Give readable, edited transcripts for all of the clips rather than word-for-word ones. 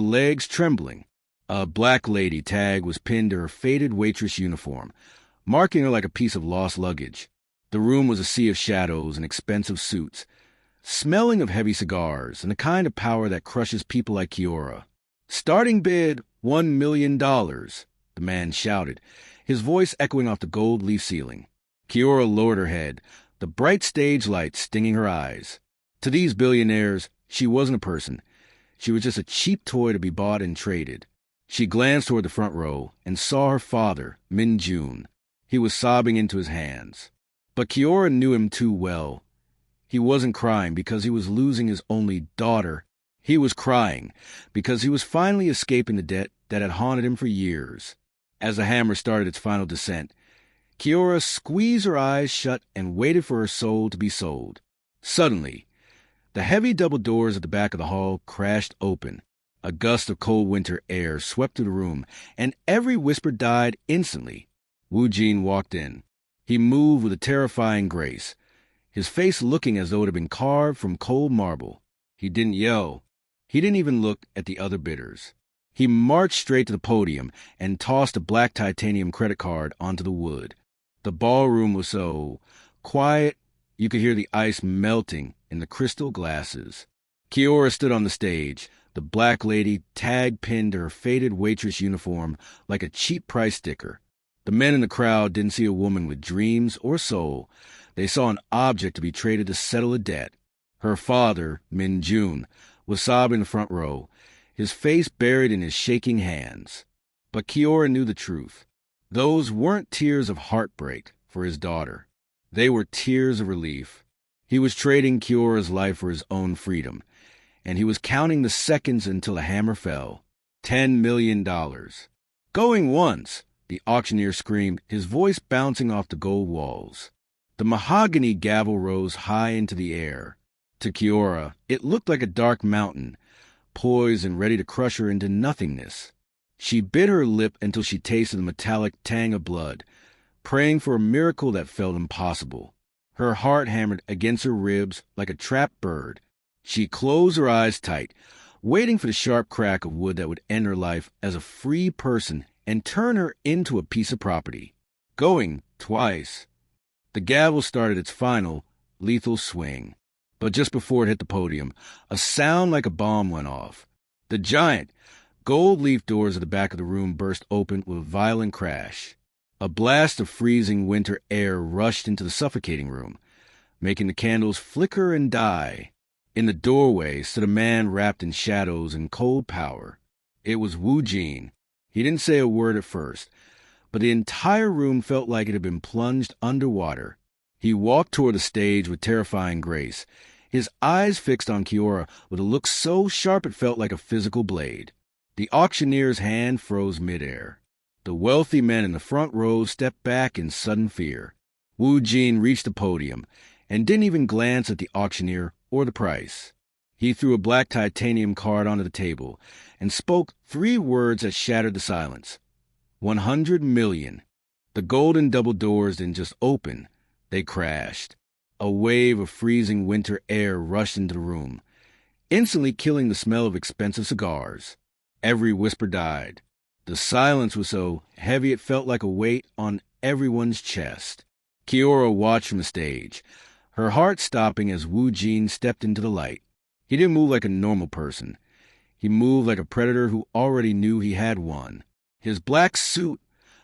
legs trembling. A black lady tag was pinned to her faded waitress uniform, marking her like a piece of lost luggage. The room was a sea of shadows and expensive suits, smelling of heavy cigars and the kind of power that crushes people like Kiora. "Starting bid, $1 million, the man shouted, his voice echoing off the gold leaf ceiling. Kiora lowered her head, the bright stage light stinging her eyes. To these billionaires, she wasn't a person. She was just a cheap toy to be bought and traded. She glanced toward the front row and saw her father, Min Jun. He was sobbing into his hands. But Kiora knew him too well. He wasn't crying because he was losing his only daughter. He was crying because he was finally escaping the debt that had haunted him for years. As the hammer started its final descent, Kiora squeezed her eyes shut and waited for her soul to be sold. Suddenly, the heavy double doors at the back of the hall crashed open. A gust of cold winter air swept through the room, and every whisper died instantly. Wu Jin walked in. He moved with a terrifying grace, his face looking as though it had been carved from cold marble. He didn't yell. He didn't even look at the other bidders. He marched straight to the podium and tossed a black titanium credit card onto the wood. The ballroom was so quiet you could hear the ice melting in the crystal glasses. Kiora stood on the stage, the black lady tag pinned to her faded waitress uniform like a cheap price sticker. The men in the crowd didn't see a woman with dreams or soul. They saw an object to be traded to settle a debt. Her father, Min Jun, was sobbing in the front row, his face buried in his shaking hands. But Kiora knew the truth. Those weren't tears of heartbreak for his daughter. They were tears of relief. He was trading Kiora's life for his own freedom, and he was counting the seconds until the hammer fell. $10 million. Going once, the auctioneer screamed, his voice bouncing off the gold walls. The mahogany gavel rose high into the air. To Kiora, it looked like a dark mountain, poised and ready to crush her into nothingness. She bit her lip until she tasted the metallic tang of blood, praying for a miracle that felt impossible. Her heart hammered against her ribs like a trapped bird. She closed her eyes tight, waiting for the sharp crack of wood that would end her life as a free person and turn her into a piece of property. Going twice. The gavel started its final, lethal swing. But just before it hit the podium, a sound like a bomb went off. The giant, gold-leaf doors at the back of the room burst open with a violent crash. A blast of freezing winter air rushed into the suffocating room, making the candles flicker and die. In the doorway stood a man wrapped in shadows and cold power. It was Wu Jin. He didn't say a word at first, but the entire room felt like it had been plunged underwater. He walked toward the stage with terrifying grace, his eyes fixed on Kiora with a look so sharp it felt like a physical blade. The auctioneer's hand froze midair. The wealthy men in the front row stepped back in sudden fear. Wu Jin reached the podium and didn't even glance at the auctioneer or the price. He threw a black titanium card onto the table and spoke 3 words that shattered the silence. 100 million. The golden double doors didn't just open, they crashed. A wave of freezing winter air rushed into the room, instantly killing the smell of expensive cigars. Every whisper died. The silence was so heavy it felt like a weight on everyone's chest. Kiora watched from the stage, her heart stopping as Wu Jin stepped into the light. He didn't move like a normal person. He moved like a predator who already knew he had won. His black suit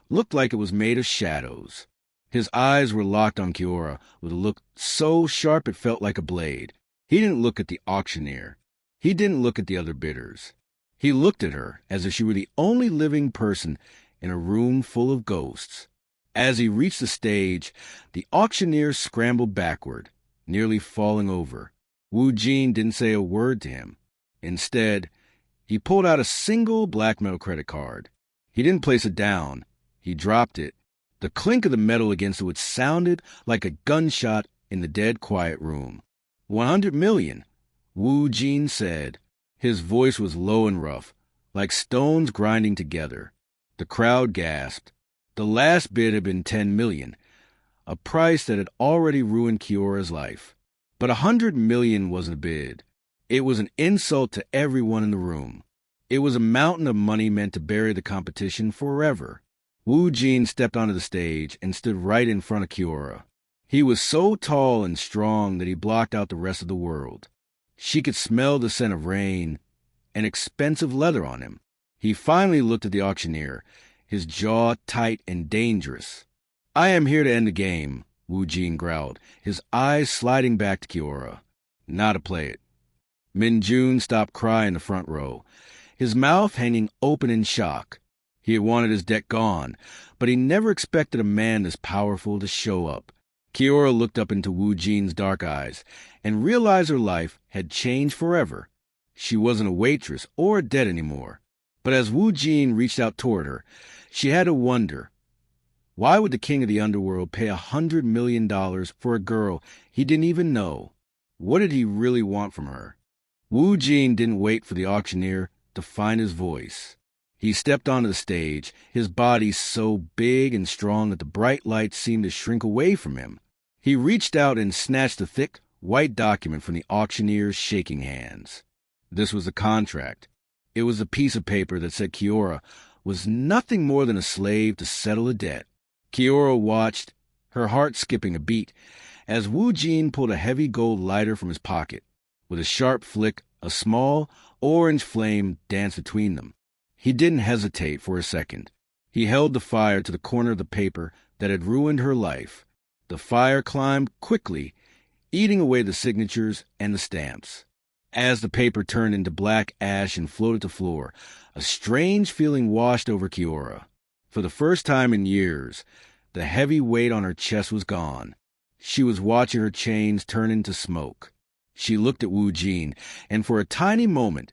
looked like it was made of shadows. His eyes were locked on Kiora with a look so sharp it felt like a blade. He didn't look at the auctioneer. He didn't look at the other bidders. He looked at her as if she were the only living person in a room full of ghosts. As he reached the stage, the auctioneer scrambled backward, nearly falling over. Wu Jin didn't say a word to him. Instead, he pulled out a single black metal credit card. He didn't place it down. He dropped it. The clink of the metal against the wood sounded like a gunshot in the dead quiet room. 100 million, Wu Jin said. His voice was low and rough, like stones grinding together. The crowd gasped. The last bid had been 10 million, a price that had already ruined Kiora's life. But 100 million wasn't a bid. It was an insult to everyone in the room. It was a mountain of money meant to bury the competition forever. Wu Jin stepped onto the stage and stood right in front of Kiora. He was so tall and strong that he blocked out the rest of the world. She could smell the scent of rain and expensive leather on him. He finally looked at the auctioneer, his jaw tight and dangerous. "I am here to end the game," Wu Jin growled, his eyes sliding back to Kiora. "Not to play it." Min Jun stopped crying in the front row, his mouth hanging open in shock. He had wanted his deck gone, but he never expected a man this powerful to show up. Kiora looked up into Wu Jin's dark eyes and realized her life had changed forever. She wasn't a waitress or a debt anymore. But as Wu Jin reached out toward her, she had to wonder, why would the king of the underworld pay $100 million for a girl he didn't even know? What did he really want from her? Wu Jin didn't wait for the auctioneer to find his voice. He stepped onto the stage, his body so big and strong that the bright lights seemed to shrink away from him. He reached out and snatched a thick, white document from the auctioneer's shaking hands. This was a contract. It was a piece of paper that said Kiora was nothing more than a slave to settle a debt. Kiora watched, her heart skipping a beat, as Wu Jin pulled a heavy gold lighter from his pocket. With a sharp flick, a small, orange flame danced between them. He didn't hesitate for a second. He held the fire to the corner of the paper that had ruined her life. The fire climbed quickly, eating away the signatures and the stamps. As the paper turned into black ash and floated to the floor, a strange feeling washed over Kiora. For the first time in years, the heavy weight on her chest was gone. She was watching her chains turn into smoke. She looked at Wu Jin, and for a tiny moment,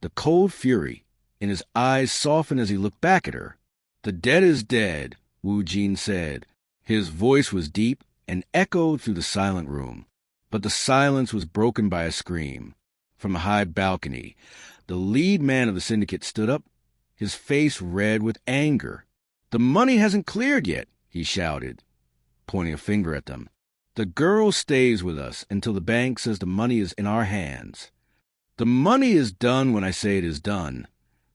the cold fury in his eyes softened as he looked back at her. "The dead is dead," Wu Jin said. His voice was deep and echoed through the silent room. But the silence was broken by a scream. From a high balcony, the lead man of the Syndicate stood up, his face red with anger. "The money hasn't cleared yet," he shouted, pointing a finger at them. "The girl stays with us until the bank says the money is in our hands." "The money is done when I say it is done,"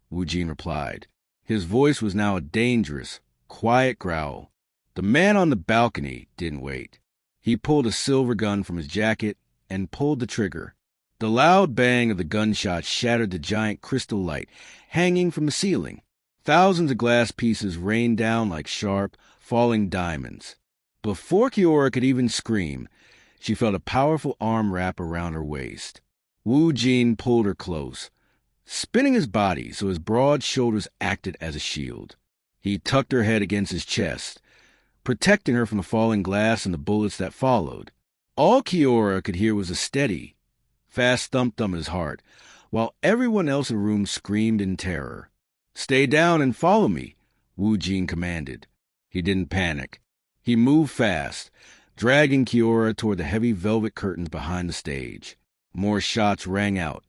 Wu Jin replied. His voice was now a dangerous, quiet growl. The man on the balcony didn't wait. He pulled a silver gun from his jacket and pulled the trigger. The loud bang of the gunshot shattered the giant crystal light hanging from the ceiling. Thousands of glass pieces rained down like sharp, falling diamonds. Before Kiora could even scream, she felt a powerful arm wrap around her waist. Wu Jin pulled her close, spinning his body so his broad shoulders acted as a shield. He tucked her head against his chest, protecting her from the falling glass and the bullets that followed. All Kiora could hear was a steady, fast thump-thump in his heart, while everyone else in the room screamed in terror. "Stay down and follow me," Wu Jin commanded. He didn't panic. He moved fast, dragging Kiora toward the heavy velvet curtains behind the stage. More shots rang out,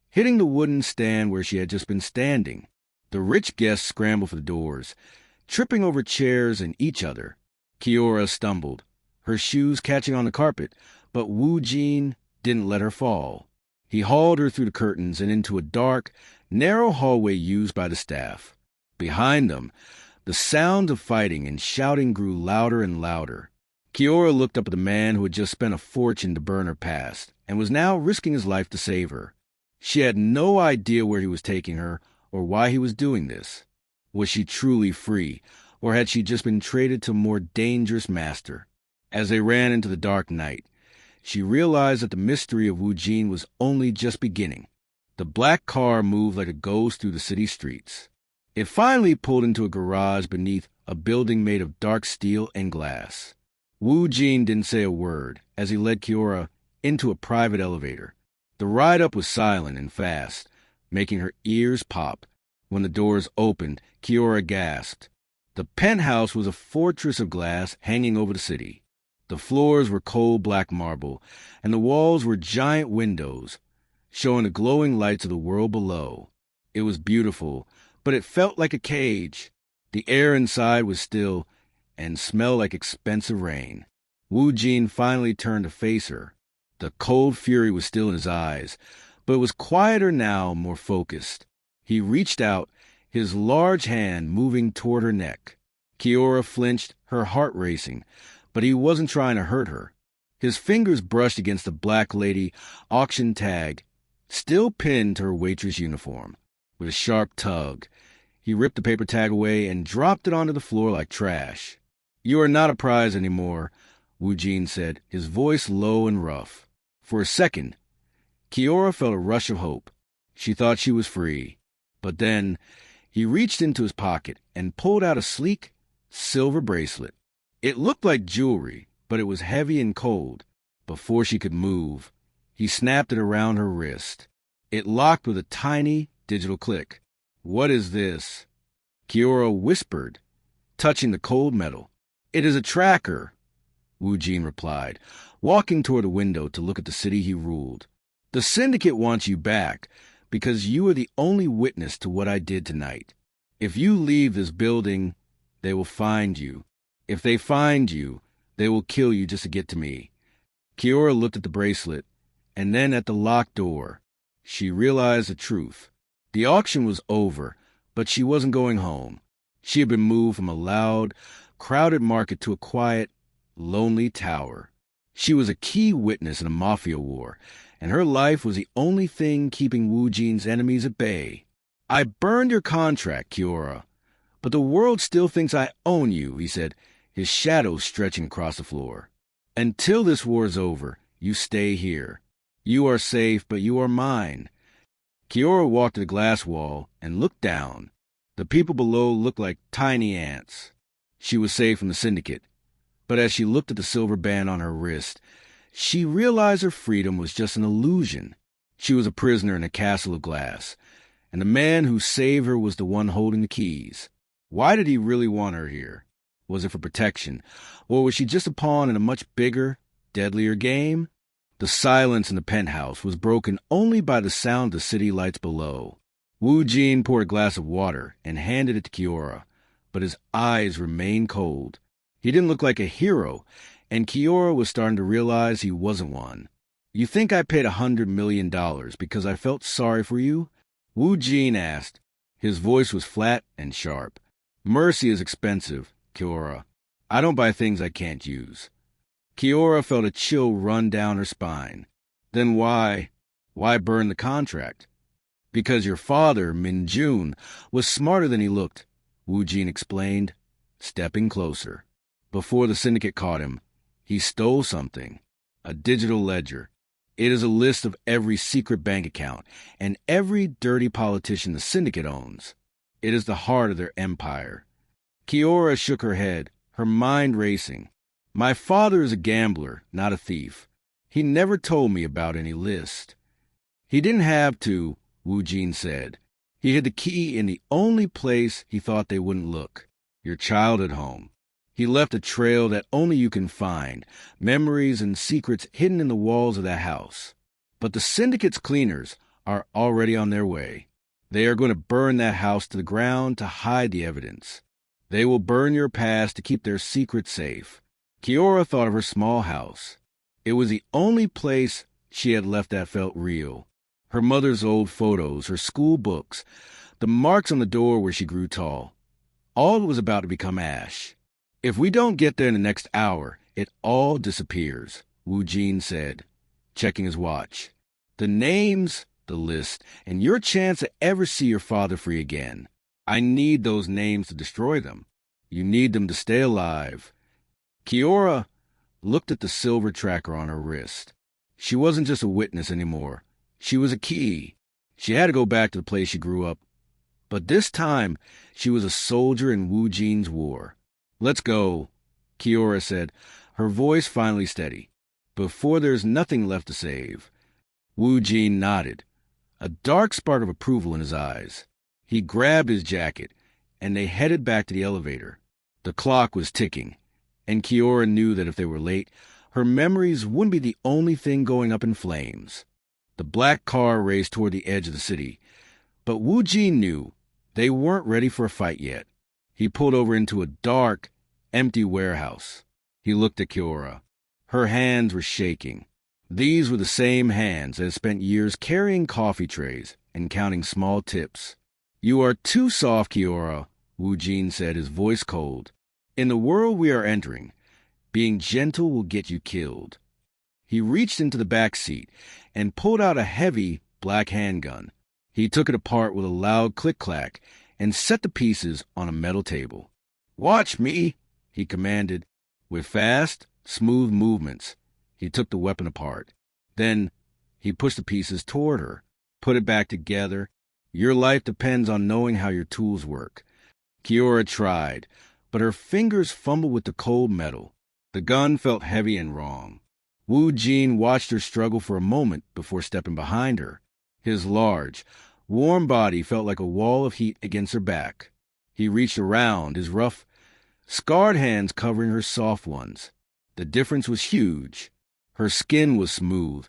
hitting the wooden stand where she had just been standing. The rich guests scrambled for the doors, tripping over chairs and each other. Kiora stumbled, her shoes catching on the carpet, but Wu Jin didn't let her fall. He hauled her through the curtains and into a dark, narrow hallway used by the staff. Behind them, the sound of fighting and shouting grew louder and louder. Kiora looked up at the man who had just spent a fortune to burn her past and was now risking his life to save her. She had no idea where he was taking her or why he was doing this. Was she truly free, or had she just been traded to a more dangerous master? As they ran into the dark night, she realized that the mystery of Wu Jin was only just beginning. The black car moved like a ghost through the city streets. It finally pulled into a garage beneath a building made of dark steel and glass. Wu Jin didn't say a word as he led Kiora into a private elevator. The ride up was silent and fast, making her ears pop. When the doors opened, Kiora gasped. The penthouse was a fortress of glass hanging over the city. The floors were cold black marble, and the walls were giant windows, showing the glowing lights of the world below. It was beautiful, but it felt like a cage. The air inside was still and smelled like expensive rain. Wu Jin finally turned to face her. The cold fury was still in his eyes, but it was quieter now, more focused. He reached out, his large hand moving toward her neck. Kiora flinched, her heart racing, but he wasn't trying to hurt her. His fingers brushed against the black lady auction tag, still pinned to her waitress uniform. With a sharp tug, he ripped the paper tag away and dropped it onto the floor like trash. "You are not a prize anymore," Wu Jin said, his voice low and rough. For a second, Kiora felt a rush of hope. She thought she was free. But then, he reached into his pocket and pulled out a sleek, silver bracelet. It looked like jewelry, but it was heavy and cold. Before she could move, he snapped it around her wrist. It locked with a tiny, digital click. "What is this?" Kiora whispered, touching the cold metal. "It is a tracker," Wu Jin replied, walking toward a window to look at the city he ruled. "The Syndicate wants you back because you are the only witness to what I did tonight. If you leave this building, they will find you. If they find you, they will kill you just to get to me." Kiora looked at the bracelet and then at the locked door. She realized the truth. The auction was over, but she wasn't going home. She had been moved from a loud, crowded market to a quiet, lonely tower. She was a key witness in a mafia war, and her life was the only thing keeping Wu Jin's enemies at bay. "I burned your contract, Kiora, but the world still thinks I own you," he said, his shadow stretching across the floor. "Until this war is over, you stay here. You are safe, but you are mine." Kiora walked to the glass wall and looked down. The people below looked like tiny ants. She was safe from the Syndicate. But as she looked at the silver band on her wrist, she realized her freedom was just an illusion. She was a prisoner in a castle of glass, and the man who saved her was the one holding the keys. Why did he really want her here? Was it for protection, or was she just a pawn in a much bigger, deadlier game? The silence in the penthouse was broken only by the sound of the city lights below. Wu Jin poured a glass of water and handed it to Kiora, but his eyes remained cold. He didn't look like a hero, and Kiora was starting to realize he wasn't one. "You think I paid $100 million because I felt sorry for you?" Wu Jin asked. His voice was flat and sharp. "Mercy is expensive, Kiora. I don't buy things I can't use." Kiora felt a chill run down her spine. "Then why burn the contract?" "Because your father, Min Jun, was smarter than he looked," Wu Jin explained, stepping closer. "Before the Syndicate caught him, he stole something. A digital ledger. It is a list of every secret bank account and every dirty politician the Syndicate owns. It is the heart of their empire." Kiora shook her head, her mind racing. "My father is a gambler, not a thief. He never told me about any list." "He didn't have to," Wu Jin said. "He hid the key in the only place he thought they wouldn't look. Your childhood home. He left a trail that only you can find, memories and secrets hidden in the walls of that house. But the Syndicate's cleaners are already on their way. They are going to burn that house to the ground to hide the evidence. They will burn your past to keep their secrets safe." Kiora thought of her small house. It was the only place she had left that felt real. Her mother's old photos, her school books, the marks on the door where she grew tall. All was about to become ash. "If we don't get there in the next hour, it all disappears," Wu Jin said, checking his watch. "The names, the list, and your chance to ever see your father free again. I need those names to destroy them. You need them to stay alive." Kiora looked at the silver tracker on her wrist. She wasn't just a witness anymore. She was a key. She had to go back to the place she grew up. But this time, she was a soldier in Wu Jin's war. "Let's go," Kiora said, her voice finally steady. "Before there's nothing left to save." Wu Jin nodded, a dark spark of approval in his eyes. He grabbed his jacket, and they headed back to the elevator. The clock was ticking, and Kiora knew that if they were late, her memories wouldn't be the only thing going up in flames. The black car raced toward the edge of the city, but Wu Jin knew they weren't ready for a fight yet. He pulled over into a dark, empty warehouse. He looked at Kiora. Her hands were shaking. These were the same hands that had spent years carrying coffee trays and counting small tips. "You are too soft, Kiora," Wu Jin said, his voice cold. "In the world we are entering, being gentle will get you killed." He reached into the back seat and pulled out a heavy black handgun. He took it apart with a loud click-clack and set the pieces on a metal table. "Watch me," he commanded. With fast, smooth movements, he took the weapon apart. Then he pushed the pieces toward her, put it back together. "Your life depends on knowing how your tools work." Kiora tried, but her fingers fumbled with the cold metal. The gun felt heavy and wrong. Wu Jin watched her struggle for a moment before stepping behind her. His large, warm body felt like a wall of heat against her back. He reached around, his rough, scarred hands covering her soft ones. The difference was huge. Her skin was smooth,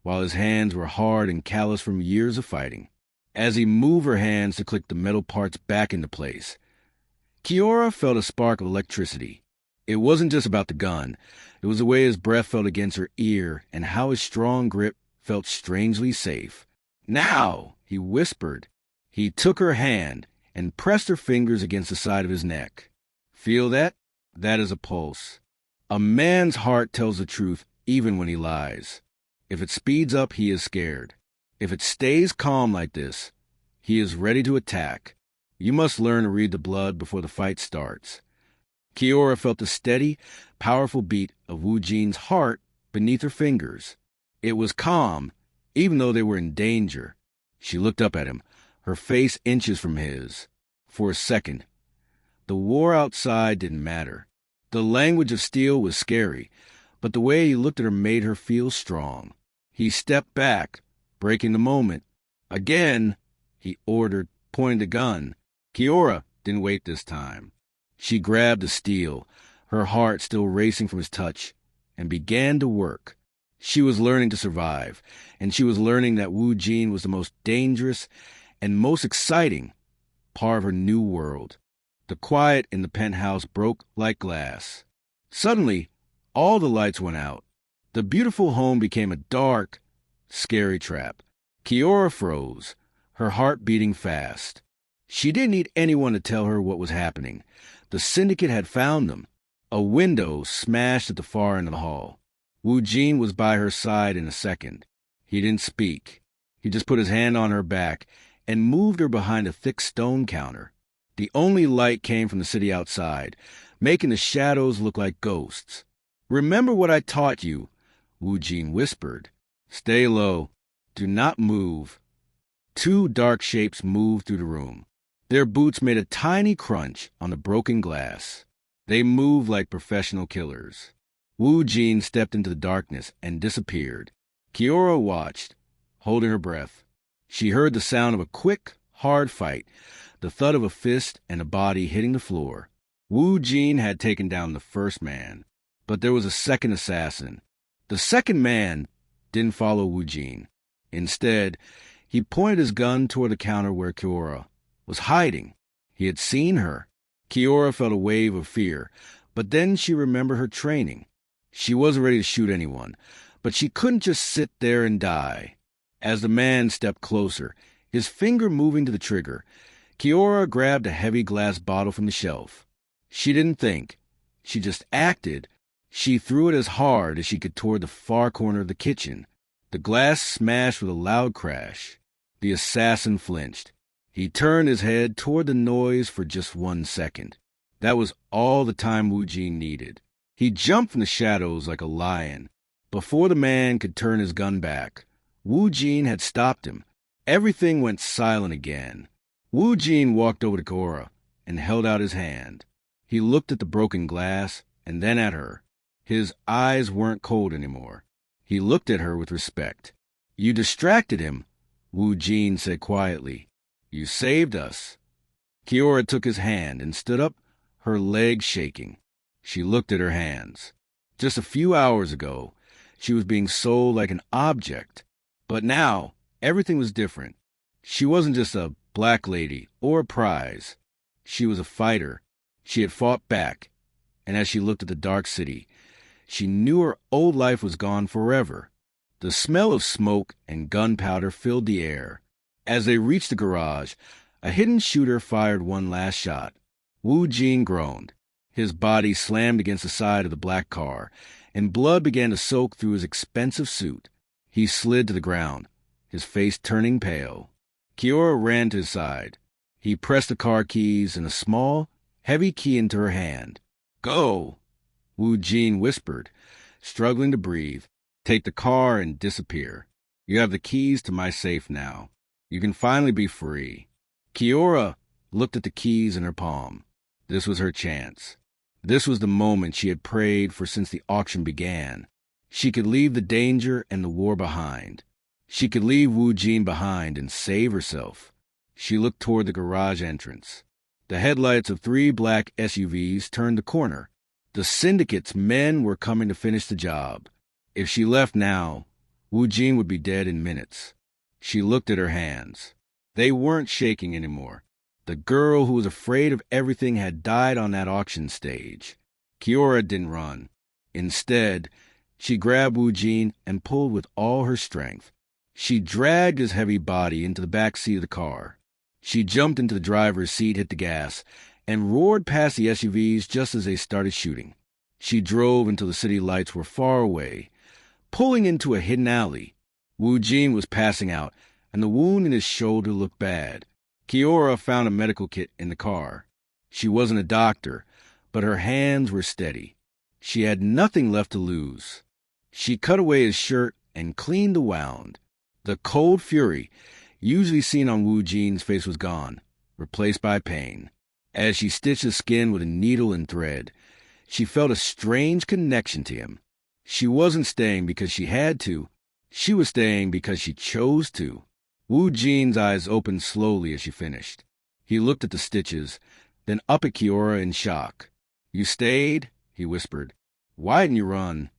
while his hands were hard and calloused from years of fighting. As he moved her hands to click the metal parts back into place, Kiora felt a spark of electricity. It wasn't just about the gun. It was the way his breath felt against her ear and how his strong grip felt strangely safe. "Now," he whispered. He took her hand and pressed her fingers against the side of his neck. "Feel that? That is a pulse. A man's heart tells the truth even when he lies. If it speeds up, he is scared. If it stays calm like this, he is ready to attack. You must learn to read the blood before the fight starts." Kiora felt the steady, powerful beat of Wu Jin's heart beneath her fingers. It was calm, even though they were in danger. She looked up at him, her face inches from his. For a second, the war outside didn't matter. The language of steel was scary, but the way he looked at her made her feel strong. He stepped back, breaking the moment. "Again," he ordered, pointing the gun. Kiora didn't wait this time. She grabbed the steel, her heart still racing from his touch, and began to work. She was learning to survive, and she was learning that Wu Jin was the most dangerous and most exciting part of her new world. The quiet in the penthouse broke like glass. Suddenly, all the lights went out. The beautiful home became a dark, scary trap. Kiora froze, her heart beating fast. She didn't need anyone to tell her what was happening. The Syndicate had found them. A window smashed at the far end of the hall. Wu Jin was by her side in a second. He didn't speak. He just put his hand on her back and moved her behind a thick stone counter. The only light came from the city outside, making the shadows look like ghosts. "Remember what I taught you," Wu Jin whispered. "Stay low. Do not move." Two dark shapes moved through the room. Their boots made a tiny crunch on the broken glass. They moved like professional killers. Wu Jin stepped into the darkness and disappeared. Kiora watched, holding her breath. She heard the sound of a quick, hard fight, the thud of a fist and a body hitting the floor. Wu Jin had taken down the first man, but there was a second assassin. The second man didn't follow Wu Jin. Instead, he pointed his gun toward the counter where Kiora was hiding. He had seen her. Kiora felt a wave of fear, but then she remembered her training. She wasn't ready to shoot anyone, but she couldn't just sit there and die. As the man stepped closer, his finger moving to the trigger, Kiora grabbed a heavy glass bottle from the shelf. She didn't think. She just acted. She threw it as hard as she could toward the far corner of the kitchen. The glass smashed with a loud crash. The assassin flinched. He turned his head toward the noise for just 1 second. That was all the time Wu Jin needed. He jumped from the shadows like a lion. Before the man could turn his gun back, Wu Jin had stopped him. Everything went silent again. Wu Jin walked over to Kiora and held out his hand. He looked at the broken glass and then at her. His eyes weren't cold anymore. He looked at her with respect. "You distracted him," Wu Jin said quietly. "You saved us." Kiora took his hand and stood up, her legs shaking. She looked at her hands. Just a few hours ago, she was being sold like an object. But now, everything was different. She wasn't just a black lady or a prize. She was a fighter. She had fought back. And as she looked at the dark city, she knew her old life was gone forever. The smell of smoke and gunpowder filled the air. As they reached the garage, A hidden shooter fired one last shot. Wu Jin groaned. His body slammed against the side of the black car, and blood began to soak through his expensive suit. He slid to the ground, his face turning pale. Kiora ran to his side. He pressed the car keys and a small, heavy key into her hand. "Go," Wu Jin whispered, struggling to breathe. "Take the car and disappear. You have the keys to my safe now. You can finally be free." Kiora looked at the keys in her palm. This was her chance. This was the moment she had prayed for since the auction began. She could leave the danger and the war behind. She could leave Wu Jin behind and save herself. She looked toward the garage entrance. The headlights of 3 black SUVs turned the corner. The Syndicate's men were coming to finish the job. If she left now, Wu Jin would be dead in minutes. She looked at her hands. They weren't shaking anymore. The girl who was afraid of everything had died on that auction stage. Kiora didn't run. Instead, she grabbed Wu Jin and pulled with all her strength. She dragged his heavy body into the back seat of the car. She jumped into the driver's seat, hit the gas, and roared past the SUVs just as they started shooting. She drove until the city lights were far away, pulling into a hidden alley. Wu Jin was passing out, and the wound in his shoulder looked bad. Kiora found a medical kit in the car. She wasn't a doctor, but her hands were steady. She had nothing left to lose. She cut away his shirt and cleaned the wound. The cold fury usually seen on Wu Jin's face was gone, replaced by pain. As she stitched the skin with a needle and thread, she felt a strange connection to him. She wasn't staying because she had to. She was staying because she chose to. Wu Jin's eyes opened slowly as she finished. He looked at the stitches, then up at Kiora in shock. "You stayed?" he whispered. "Why didn't you run?"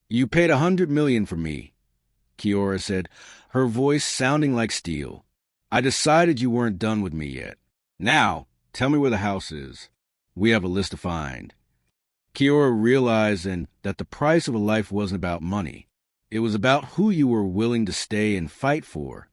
"You paid $100 million for me," Kiora said, her voice sounding like steel. "I decided you weren't done with me yet. Now, tell me where the house is. We have a list to find." Kiora realized then that the price of a life wasn't about money. It was about who you were willing to stay and fight for.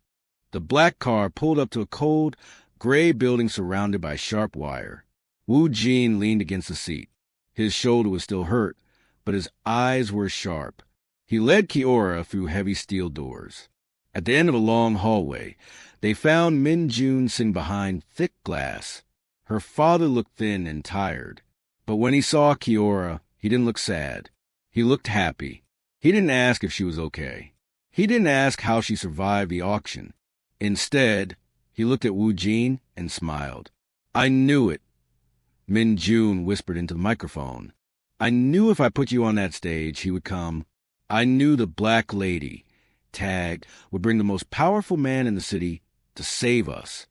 The black car pulled up to a cold, gray building surrounded by sharp wire. Wu Jin leaned against the seat. His shoulder was still hurt, but his eyes were sharp. He led Kiora through heavy steel doors. At the end of a long hallway, they found Min Jun sitting behind thick glass. Her father looked thin and tired, but when he saw Kiora, he didn't look sad. He looked happy. He didn't ask if she was okay. He didn't ask how she survived the auction. Instead, he looked at Wu Jin and smiled. "I knew it," Min Jun whispered into the microphone. "I knew if I put you on that stage, he would come. I knew the Black Lady, tagged, would bring the most powerful man in the city to save us."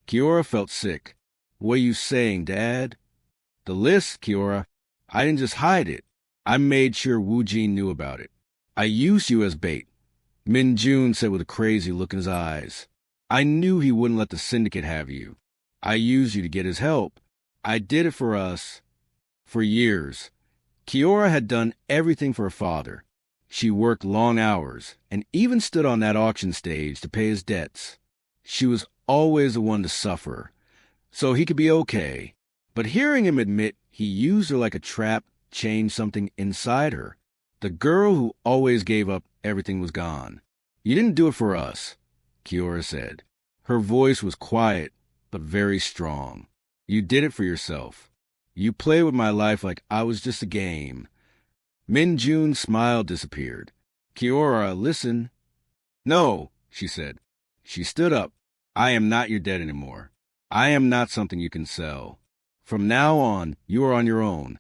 Kiora felt sick. "What are you saying, Dad?" "The list, Kiora. I didn't just hide it. I made sure Wu Jin knew about it. I used you as bait," Min Jun said with a crazy look in his eyes. "I knew he wouldn't let the Syndicate have you. I used you to get his help. I did it for us. For years." Kiora had done everything for her father. She worked long hours and even stood on that auction stage to pay his debts. She was always the one to suffer, so he could be okay. But hearing him admit he used her like a trap changed something inside her. The girl who always gave up everything was gone. "You didn't do it for us," Kiora said. Her voice was quiet, but very strong. "You did it for yourself. You played with my life like I was just a game." Min Jun's smile disappeared. "Kiora, listen." "No," she said. She stood up. "I am not your debt anymore. I am not something you can sell. From now on, you are on your own."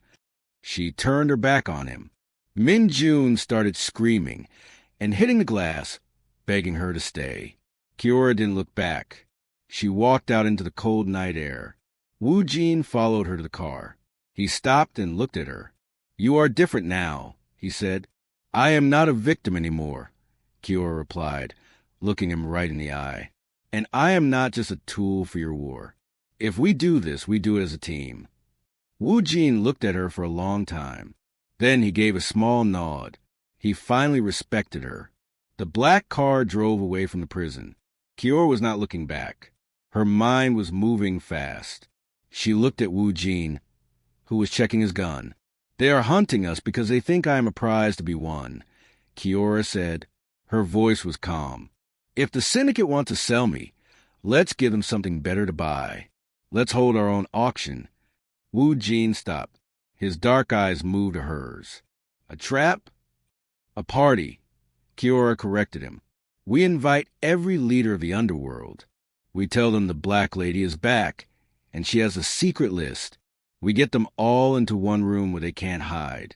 She turned her back on him. Min Jun started screaming and hitting the glass, begging her to stay. Kiora didn't look back. She walked out into the cold night air. Wu Jin followed her to the car. He stopped and looked at her. "You are different now," he said. "I am not a victim anymore," Kiora replied, looking him right in the eye. "And I am not just a tool for your war. If we do this, we do it as a team." Wu Jin looked at her for a long time. Then he gave a small nod. He finally respected her. The black car drove away from the prison. Kiora was not looking back. Her mind was moving fast. She looked at Wu Jin, who was checking his gun. "They are hunting us because they think I am a prize to be won," Kiora said. Her voice was calm. "If the Syndicate want to sell me, let's give them something better to buy. Let's hold our own auction." Wu Jin stopped. His dark eyes moved to hers. "A trap?" "A party," Kiora corrected him. "We invite every leader of the underworld. We tell them the Black Lady is back, and she has a secret list. We get them all into one room where they can't hide."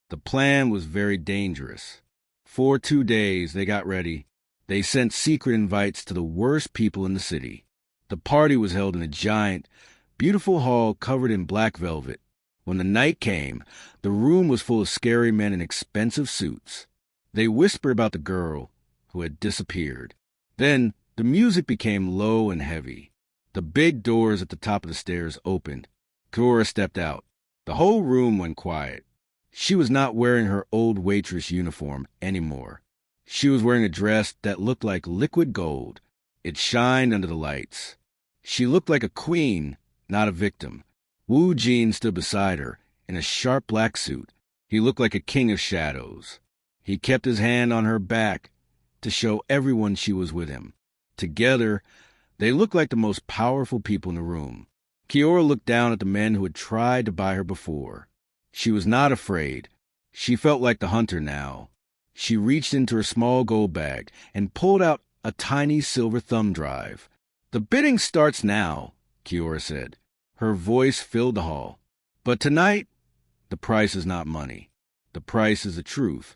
The plan was very dangerous. For 2 days, they got ready. They sent secret invites to the worst people in the city. The party was held in a giant, beautiful hall covered in black velvet. When the night came, the room was full of scary men in expensive suits. They whispered about the girl who had disappeared. Then the music became low and heavy. The big doors at the top of the stairs opened. Kiora stepped out. The whole room went quiet. She was not wearing her old waitress uniform anymore. She was wearing a dress that looked like liquid gold. It shined under the lights. She looked like a queen, not a victim. Wu Jin stood beside her in a sharp black suit. He looked like a king of shadows. He kept his hand on her back to show everyone she was with him. Together, they looked like the most powerful people in the room. Kiora looked down at the men who had tried to buy her before. She was not afraid. She felt like the hunter now. She reached into her small gold bag and pulled out a tiny silver thumb drive. "The bidding starts now," Kiora said. Her voice filled the hall. "But tonight, the price is not money. The price is the truth."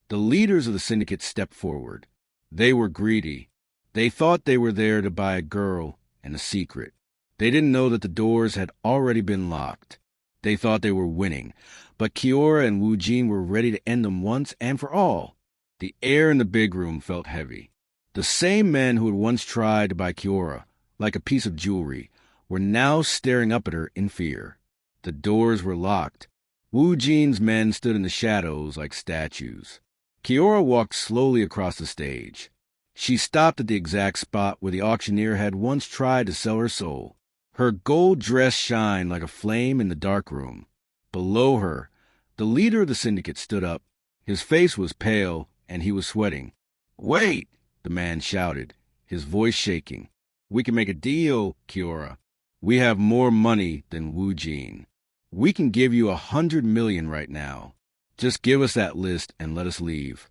The leaders of the Syndicate stepped forward. They were greedy. They thought they were there to buy a girl and a secret. They didn't know that the doors had already been locked. They thought they were winning, but Kiora and Wu Jin were ready to end them once and for all. The air in the big room felt heavy. The same men who had once tried to buy Kiora, like a piece of jewelry, were now staring up at her in fear. The doors were locked. Wu Jin's men stood in the shadows like statues. Kiora walked slowly across the stage. She stopped at the exact spot where the auctioneer had once tried to sell her soul. Her gold dress shined like a flame in the dark room. Below her, the leader of the Syndicate stood up. His face was pale, and he was sweating. "Wait!" the man shouted, his voice shaking. "We can make a deal, Kiora. We have more money than Wu Jin. We can give you 100 million right now. Just give us that list and let us leave."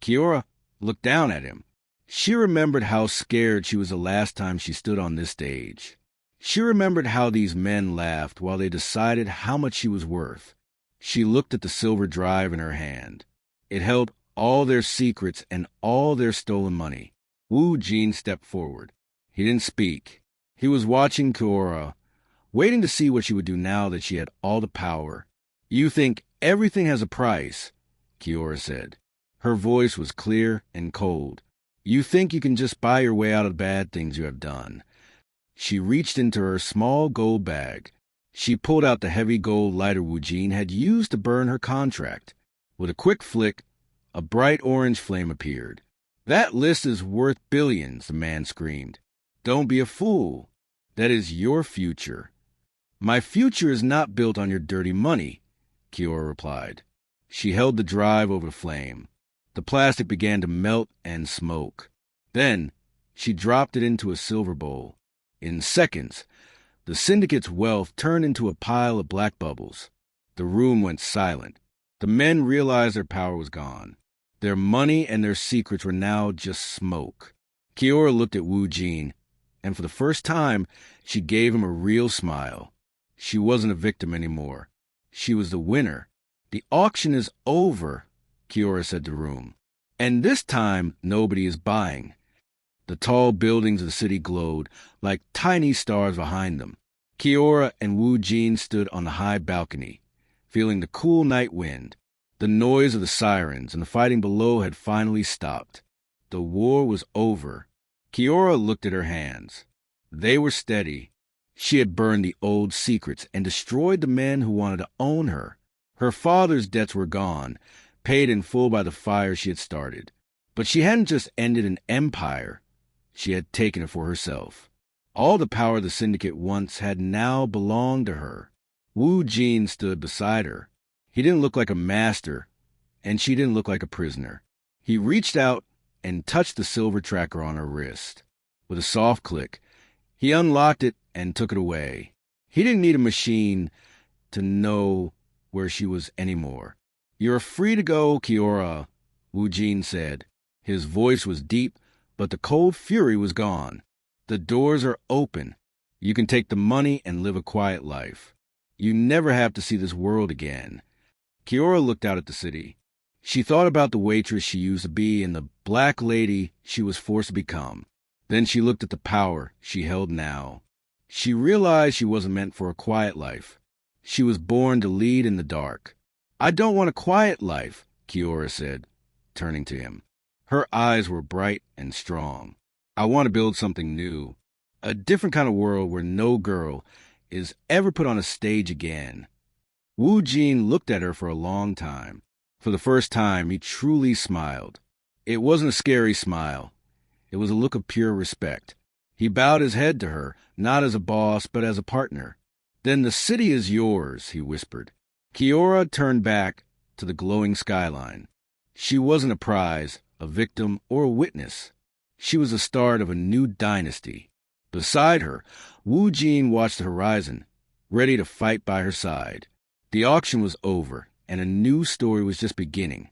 Kiora looked down at him. She remembered how scared she was the last time she stood on this stage. She remembered how these men laughed while they decided how much she was worth. She looked at the silver drive in her hand. It held all their secrets and all their stolen money. Wu Jin stepped forward. He didn't speak. He was watching Kiora, waiting to see what she would do now that she had all the power. "You think everything has a price," Kiora said. Her voice was clear and cold. "You think you can just buy your way out of bad things you have done." She reached into her small gold bag. She pulled out the heavy gold lighter Wu Jin had used to burn her contract. With a quick flick, a bright orange flame appeared. "That list is worth billions," the man screamed. "Don't be a fool. That is your future." "My future is not built on your dirty money," Kiora replied. She held the drive over the flame. The plastic began to melt and smoke. Then she dropped it into a silver bowl. In seconds, the Syndicate's wealth turned into a pile of black bubbles. The room went silent. The men realized their power was gone. Their money and their secrets were now just smoke. Kiora looked at Wu Jin, and for the first time, she gave him a real smile. She wasn't a victim anymore. She was the winner. "The auction is over," Kiora said to the room. "And this time, nobody is buying." The tall buildings of the city glowed like tiny stars behind them. Kiora and Wu Jin stood on the high balcony, feeling the cool night wind. The noise of the sirens and the fighting below had finally stopped. The war was over. Kiora looked at her hands. They were steady. She had burned the old secrets and destroyed the men who wanted to own her. Her father's debts were gone, paid in full by the fire she had started. But she hadn't just ended an empire. She had taken it for herself. All the power the Syndicate once had now belonged to her. Wu Jin stood beside her. He didn't look like a master, and she didn't look like a prisoner. He reached out and touched the silver tracker on her wrist. With a soft click, he unlocked it and took it away. He didn't need a machine to know where she was anymore. "You're free to go, Kiora," Wu Jin said. His voice was deep, but the cold fury was gone. "The doors are open. You can take the money and live a quiet life. You never have to see this world again." Kiora looked out at the city. She thought about the waitress she used to be and the black lady she was forced to become. Then she looked at the power she held now. She realized she wasn't meant for a quiet life. She was born to lead in the dark. "I don't want a quiet life," Kiora said, turning to him. Her eyes were bright and strong. "I want to build something new. A different kind of world where no girl is ever put on a stage again." Wu Jin looked at her for a long time. For the first time, he truly smiled. It wasn't a scary smile. It was a look of pure respect. He bowed his head to her, not as a boss, but as a partner. "Then the city is yours," he whispered. Kiora turned back to the glowing skyline. She wasn't a prize, a victim, or a witness. She was the start of a new dynasty. Beside her, Wu Jin watched the horizon, ready to fight by her side. The auction was over, and a new story was just beginning.